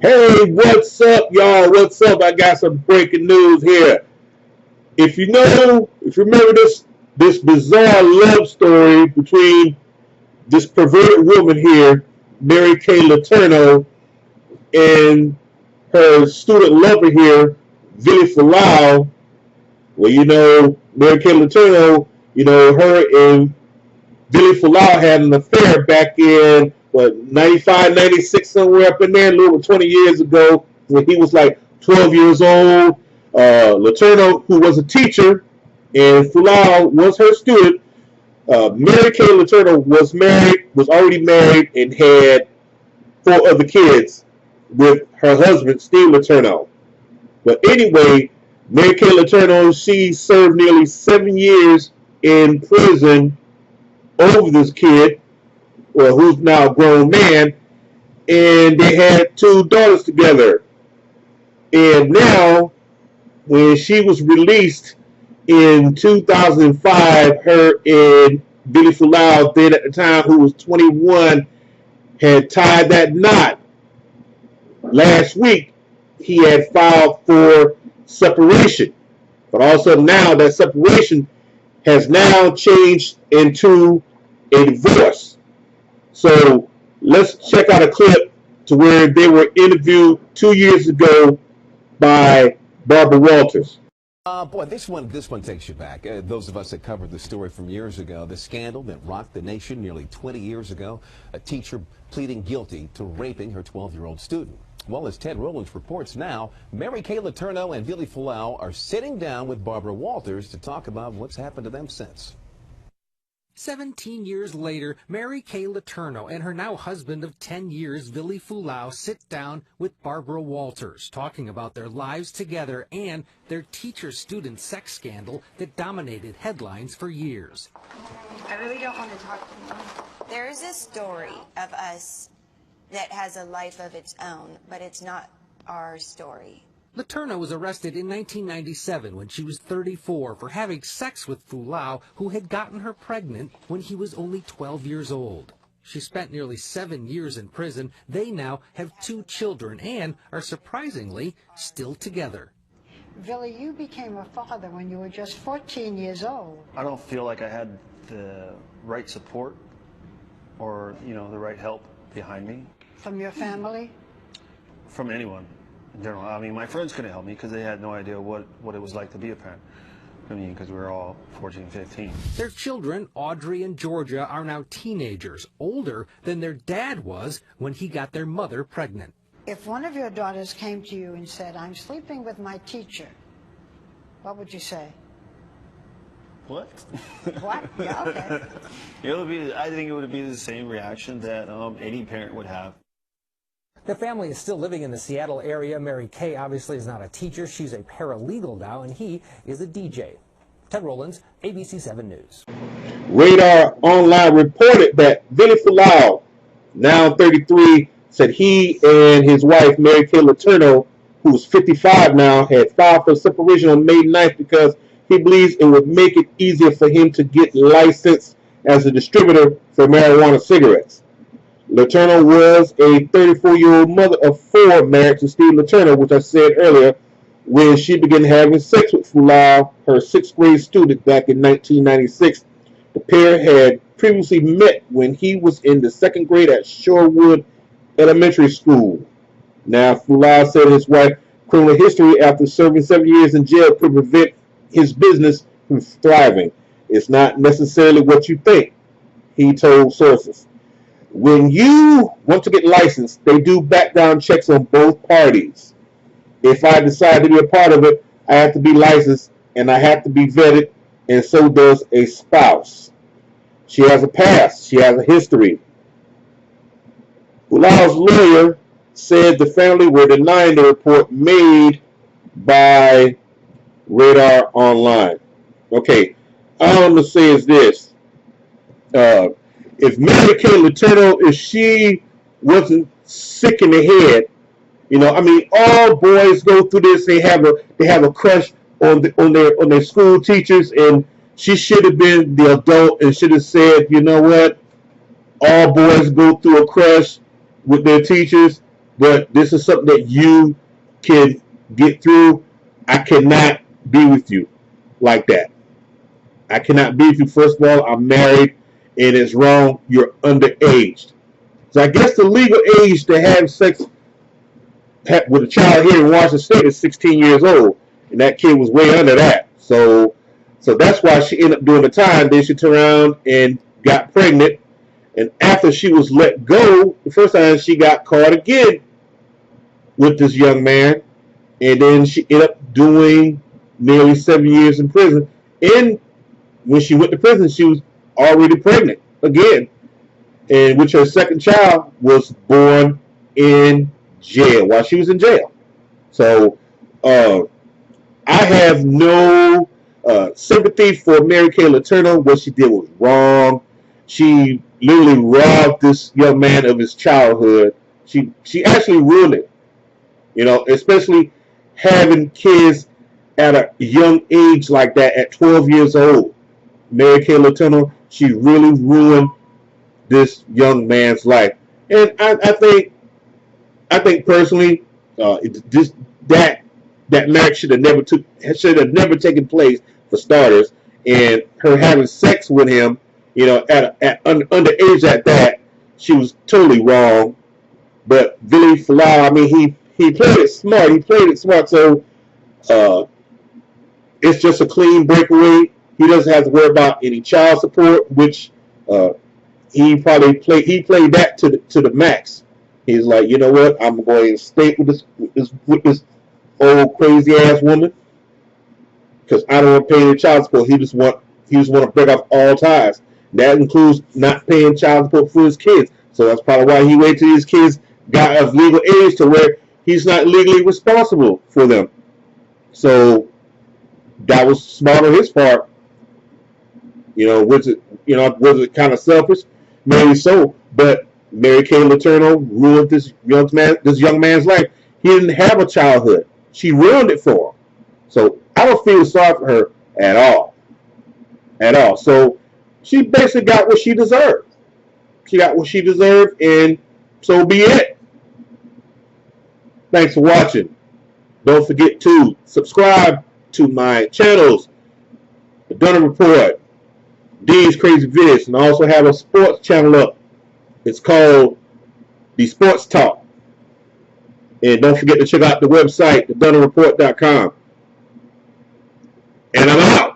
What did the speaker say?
Hey, what's up, y'all? What's up? I got some breaking news here. If you remember this bizarre love story between this perverted woman here, Mary Kay Letourneau, and her student lover here, Vili Fualaau. Well, Mary Kay Letourneau, her and Vili Fualaau had an affair back in 95, 96, somewhere up in there, a little over 20 years ago, when he was like 12 years old. Letourneau, who was a teacher, and Fualaau was her student. Mary Kay Letourneau was already married, and had four other kids with her husband, Steve Letourneau. But anyway, Mary Kay Letourneau, she served nearly 7 years in prison over this kid, well, who's now a grown man, and they had two daughters together. And now, when she was released in 2005, her and Vili Fualaau, then at the time, who was 21, had tied that knot. Last week, he had filed for separation. But also now that separation has now changed into a divorce. So let's check out a clip to where they were interviewed 2 years ago by Barbara Walters. Boy, this one takes you back. Those of us that covered the story from years ago, the scandal that rocked the nation nearly 20 years ago, a teacher pleading guilty to raping her 12-year-old student. Well, as Ted Rowlands reports now, Mary Kay Letourneau and Vili Fualaau are sitting down with Barbara Walters to talk about what's happened to them since. 17 years later, Mary Kay Letourneau and her now husband of 10 years, Vili Fualaau, sit down with Barbara Walters, talking about their lives together and their teacher-student sex scandal that dominated headlines for years. I really don't want to talk to you. There is a story of us that has a life of its own, but it's not our story. Letourneau was arrested in 1997 when she was 34 for having sex with Fualaau, who had gotten her pregnant when he was only 12 years old. She spent nearly 7 years in prison. They now have 2 children and are surprisingly still together. Vili, you became a father when you were just 14 years old. I don't feel like I had the right support or, the right help behind me. From your family? From anyone in general. I mean, my friends couldn't help me because they had no idea what it was like to be a parent. I mean, because we were all 14, 15. Their children, Audrey and Georgia, are now teenagers, older than their dad was when he got their mother pregnant. If one of your daughters came to you and said, "I'm sleeping with my teacher," what would you say? What? What? Yeah, okay. I think it would be the same reaction that any parent would have. The family is still living in the Seattle area. Mary Kay obviously is not a teacher. She's a paralegal now, and he is a DJ. Ted Rowlands, ABC 7 News. Radar Online reported that Vili Fualaau, now 33, said he and his wife, Mary Kay Letourneau, who's 55 now, had filed for separation on May 9th because he believes it would make it easier for him to get licensed as a distributor for marijuana cigarettes. Letourneau was a 34-year-old mother of 4, married to Steve Letourneau, which I said earlier, when she began having sex with Fualaau, her 6th grade student, back in 1996. The pair had previously met when he was in the 2nd grade at Shorewood Elementary School. Now, Fualaau said his wife's criminal history after serving 7 years in jail could prevent his business from thriving. It's not necessarily what you think, he told sources. When you want to get licensed, they do background checks on both parties. If I decide to be a part of it, I have to be licensed and I have to be vetted, and so does a spouse. She has a past. She has a history. Fualaau's lawyer said the family were denying the report made by Radar Online. Okay, all I'm going to say is this. If Mary Kay Letourneau, if she wasn't sick in the head, all boys go through this. They have a crush on their school teachers, and she should have been the adult and should have said, you know what? All boys go through a crush with their teachers. but this is something that you can get through. I cannot be with you like that. I cannot be with you. First of all, I'm married, and it's wrong. You're underage. So I guess the legal age to have sex with a child here in Washington State is 16 years old, and that kid was way under that. So that's why she ended up doing the time. Then she turned around and got pregnant, and after she was let go, the first time she got caught again with this young man, and then she ended up doing nearly 7 years in prison. And when she went to prison, she was already pregnant again, and which her second child was born in jail while she was in jail. So I have no sympathy for Mary Kay Letourneau. What she did was wrong. She literally robbed this young man of his childhood. She actually ruined it. You know, especially having kids at a young age like that, at 12 years old. Mary Kay Letourneau, she really ruined this young man's life. And I think personally, that marriage should have never taken place, for starters. And her having sex with him, you know, at underage at that, she was totally wrong. But Vili Fualaau, I mean, he played it smart. He played it smart. So it's just a clean breakaway. He doesn't have to worry about any child support, which he played that to the max. He's like, you know what? I'm going to stay with this old crazy ass woman because I don't want to pay any child support. He just want to break off all ties. That includes not paying child support for his kids. So that's probably why he waited till his kids got of legal age to where he's not legally responsible for them. So that was smart on his part. You know, was it kind of selfish? Maybe so, but Mary Kay Letourneau ruined this young man's life. He didn't have a childhood. She ruined it for him. So I don't feel sorry for her at all. At all. So she basically got what she deserved. She got what she deserved, and so be it. Thanks for watching. Don't forget to subscribe to my channels, The Dunham Report, D's Crazy Vids, and I also have a sports channel up. It's called The Sports Talk. And don't forget to check out the website, thedunhamreport.com. And I'm out.